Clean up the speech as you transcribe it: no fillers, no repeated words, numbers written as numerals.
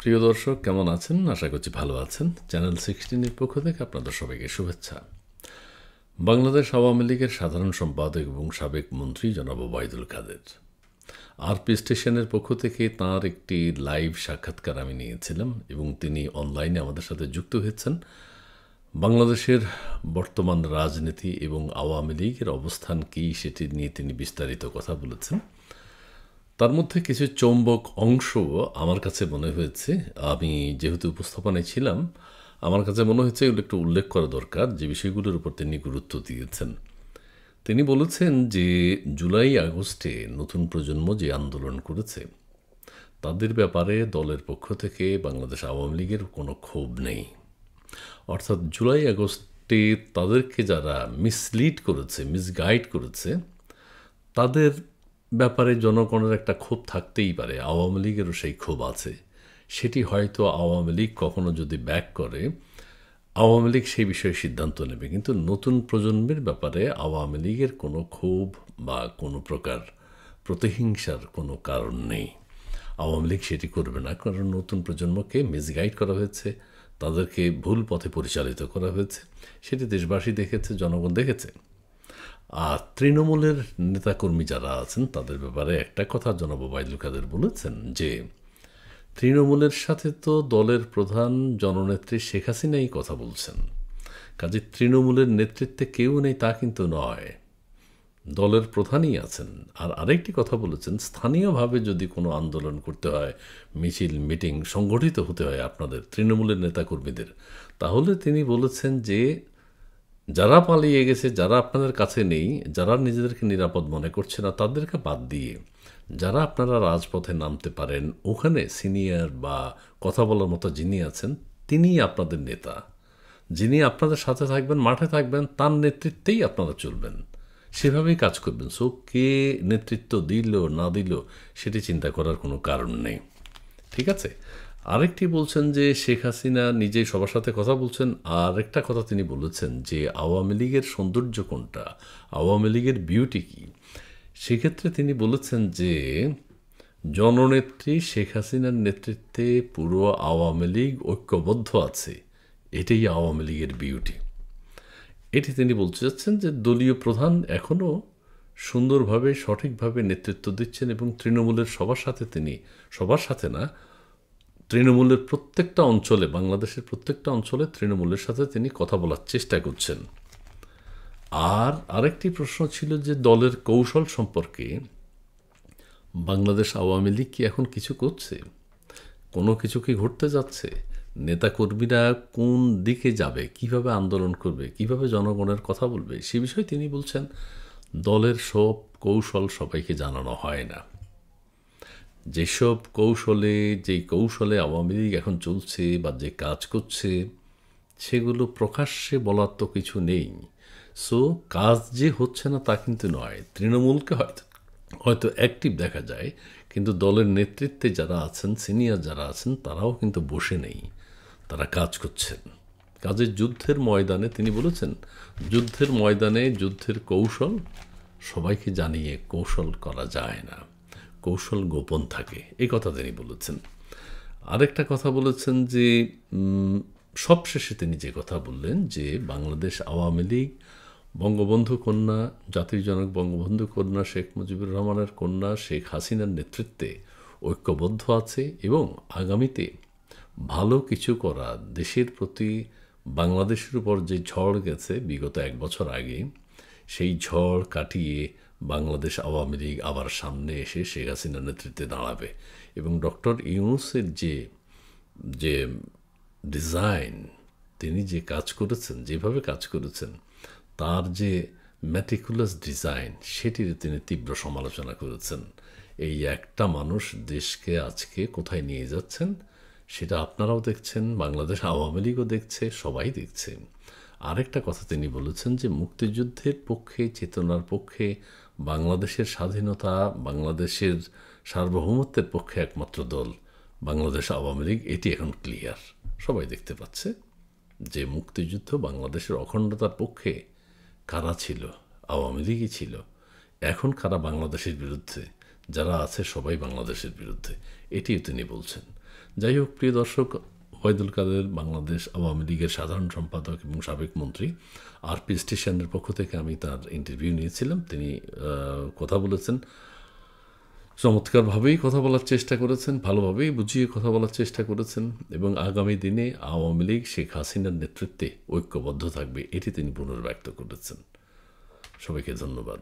প্রিয় দর্শক, কেমন আছেন? আশা করছি ভালো আছেন। চ্যানেল 16 এর পক্ষ থেকে আপনাদের সবাইকে শুভেচ্ছা। বাংলাদেশ আওয়ামী লীগের সাধারণ সম্পাদক এবং সাবেক মন্ত্রী জনাব ওবায়দুল কাদের আরপি স্টেশনের পক্ষ থেকে তাঁর একটি লাইভ সাক্ষাৎকার আমি নিয়েছিলাম এবং তিনি অনলাইনে আমাদের সাথে যুক্ত হয়েছেন। বাংলাদেশের বর্তমান রাজনীতি এবং আওয়ামী লীগের অবস্থান কী সেটি নিয়ে তিনি বিস্তারিত কথা বলেছেন। তার মধ্যে কিছু চৌম্বক অংশ আমার কাছে মনে হয়েছে, আমি যেহেতু উপস্থাপনায় ছিলাম, আমার কাছে মনে হয়েছে এগুলো একটু উল্লেখ করা দরকার, যে বিষয়গুলোর উপর তিনি গুরুত্ব দিয়েছেন। তিনি বলেছেন যে জুলাই আগস্টে নতুন প্রজন্ম যে আন্দোলন করেছে তাদের ব্যাপারে দলের পক্ষ থেকে বাংলাদেশ আওয়ামী লীগের কোনো ক্ষোভ নেই। অর্থাৎ জুলাই আগস্টে তাদেরকে যারা মিসলিড করেছে, মিসগাইড করেছে, তাদের ব্যাপারে জনগণের একটা ক্ষোভ থাকতেই পারে। আওয়ামী লীগেরও সেই ক্ষোভ আছে। সেটি হয়তো আওয়ামী লীগ কখনো যদি ব্যাক করে, আওয়ামী লীগ সেই বিষয়ে সিদ্ধান্ত নেবে, কিন্তু নতুন প্রজন্মের ব্যাপারে আওয়ামী লীগের কোনো ক্ষোভ বা কোনো প্রকার প্রতিহিংসার কোনো কারণ নেই। আওয়ামী লীগ সেটি করবে না, কারণ নতুন প্রজন্মকে মিসগাইড করা হয়েছে, তাদেরকে ভুল পথে পরিচালিত করা হয়েছে। সেটি দেশবাসী দেখেছে, জনগণ দেখেছে। আর তৃণমূলের নেতাকর্মী যারা আছেন তাদের ব্যাপারে একটা কথা জনাব ওবায়দুল কাদের বলেছেন যে তৃণমূলের সাথে তো দলের প্রধান জননেত্রী শেখ হাসিনাই কথা বলছেন, কাজে তৃণমূলের নেতৃত্বে কেউ নেই তা কিন্তু নয়, দলের প্রধানই আছেন। আর আরেকটি কথা বলেছেন, স্থানীয়ভাবে যদি কোনো আন্দোলন করতে হয়, মিছিল মিটিং সংগঠিত হতে হয় আপনাদের তৃণমূলের নেতাকর্মীদের, তাহলে তিনি বলেছেন যে যারা পালিয়ে গেছে, যারা আপনাদের কাছে নেই, যারা নিজেদেরকে নিরাপদ মনে করছে না, তাদেরকে বাদ দিয়ে যারা আপনারা রাজপথে নামতে পারেন, ওখানে সিনিয়র বা কথা বলার মতো যিনি আছেন তিনিই আপনাদের নেতা, যিনি আপনাদের সাথে থাকবেন, মাঠে থাকবেন, তার নেতৃত্বেই আপনারা চলবেন, সেভাবেই কাজ করবেন। সো কে নেতৃত্ব দিল না দিল সেটি চিন্তা করার কোনো কারণ নেই। ঠিক আছে। আরেকটি বলছেন যে শেখ হাসিনা নিজেই সবার সাথে কথা বলছেন। আর একটা কথা তিনি বলেছেন যে আওয়ামী লীগের সৌন্দর্য কোনটা, আওয়ামী লীগের বিউটি কী। সেক্ষেত্রে তিনি বলেছেন যে জননেত্রী শেখ হাসিনার নেতৃত্বে পুরো আওয়ামী লীগ ঐক্যবদ্ধ আছে, এটাই আওয়ামী লীগের বিউটি। এটি তিনি বলতে চাচ্ছেন যে দলীয় প্রধান এখনও সুন্দরভাবে সঠিকভাবে নেতৃত্ব দিচ্ছেন এবং তৃণমূলের সবার সাথে না, তৃণমূলের প্রত্যেকটা অঞ্চলে, বাংলাদেশের প্রত্যেকটা অঞ্চলে তৃণমূলের সাথে তিনি কথা বলার চেষ্টা করছেন। আর আরেকটি প্রশ্ন ছিল যে দলের কৌশল সম্পর্কে বাংলাদেশ আওয়ামী লীগ কি এখন কিছু করছে, কোনো কিছু কি ঘটতে যাচ্ছে, নেতাকর্মীরা কোন দিকে যাবে, কিভাবে আন্দোলন করবে, কিভাবে জনগণের কথা বলবে, সে বিষয়ে তিনি বলছেন দলের সব কৌশল সবাইকে জানানো হয় না। যেই কৌশলে আওয়ামী লীগ এখন চলছে বা যে কাজ করছে সেগুলো প্রকাশ্যে বলার তো কিছু নেই। সো কাজ যে হচ্ছে না তা কিন্তু নয়। তৃণমূলকে হয়তো অ্যাক্টিভ দেখা যায়, কিন্তু দলের নেতৃত্বে যারা আছেন, সিনিয়র যারা আছেন, তারাও কিন্তু বসে নেই, তারা কাজ করছেন। কাজের যুদ্ধের ময়দানে তিনি বলেছেন, যুদ্ধের ময়দানে যুদ্ধের কৌশল সবাইকে জানিয়ে কৌশল করা যায় না, কৌশল গোপন থাকে, এই কথা তিনি বলেছেন। আরেকটা কথা বলেছেন যে সবশেষে তিনি যে কথা বললেন যে বাংলাদেশ আওয়ামী লীগ বঙ্গবন্ধু কন্যা, জাতির জনক বঙ্গবন্ধু কন্যা শেখ মুজিবুর রহমানের কন্যা শেখ হাসিনার নেতৃত্বে ঐক্যবদ্ধ আছে এবং আগামীতে ভালো কিছু করা, দেশের প্রতি বাংলাদেশের উপর যে ঝড় গেছে বিগত 1 বছর আগে, সেই ঝড় কাটিয়ে বাংলাদেশ আওয়ামী লীগ আবার সামনে এসে শেখ হাসিনার নেতৃত্বে দাঁড়াবে এবং ডক্টর ইউনূসের যে যে ডিজাইন, তিনি যে কাজ করেছেন, যেভাবে কাজ করেছেন, তার যে ম্যাটিকুলাস ডিজাইন, সেটির তিনি তীব্র সমালোচনা করেছেন। এই একটা মানুষ দেশকে আজকে কোথায় নিয়ে যাচ্ছেন সেটা আপনারাও দেখছেন, বাংলাদেশ আওয়ামী লীগও দেখছে, সবাই দেখছে। আরেকটা কথা তিনি বলেছেন যে মুক্তিযুদ্ধের পক্ষে, চেতনার পক্ষে, বাংলাদেশের স্বাধীনতা, বাংলাদেশের সার্বভৌমত্বের পক্ষে একমাত্র দল বাংলাদেশ আওয়ামী লীগ। এটি এখন ক্লিয়ার, সবাই দেখতে পাচ্ছে যে মুক্তিযুদ্ধ বাংলাদেশের অখণ্ডতার পক্ষে কারা ছিল, আওয়ামী লীগই ছিল। এখন কারা বাংলাদেশের বিরুদ্ধে, যারা আছে সবাই বাংলাদেশের বিরুদ্ধে, এটিও তিনি বলছেন। যাই হোক, প্রিয় দর্শক, ওবায়দুল কাদের বাংলাদেশ আওয়ামী লীগের সাধারণ সম্পাদক এবং সাবেক মন্ত্রী। আরপি স্টেশনের পক্ষ থেকে আমি তার ইন্টারভিউ নিয়েছিলাম। তিনি কথা বলেছেন, চমৎকারভাবেই কথা বলার চেষ্টা করেছেন, ভালোভাবেই বুঝিয়ে কথা বলার চেষ্টা করেছেন এবং আগামী দিনে আওয়ামী লীগ শেখ হাসিনার নেতৃত্বে ঐক্যবদ্ধ থাকবে, এটি তিনি পুনর্ব্যক্ত করেছেন। সবাইকে ধন্যবাদ।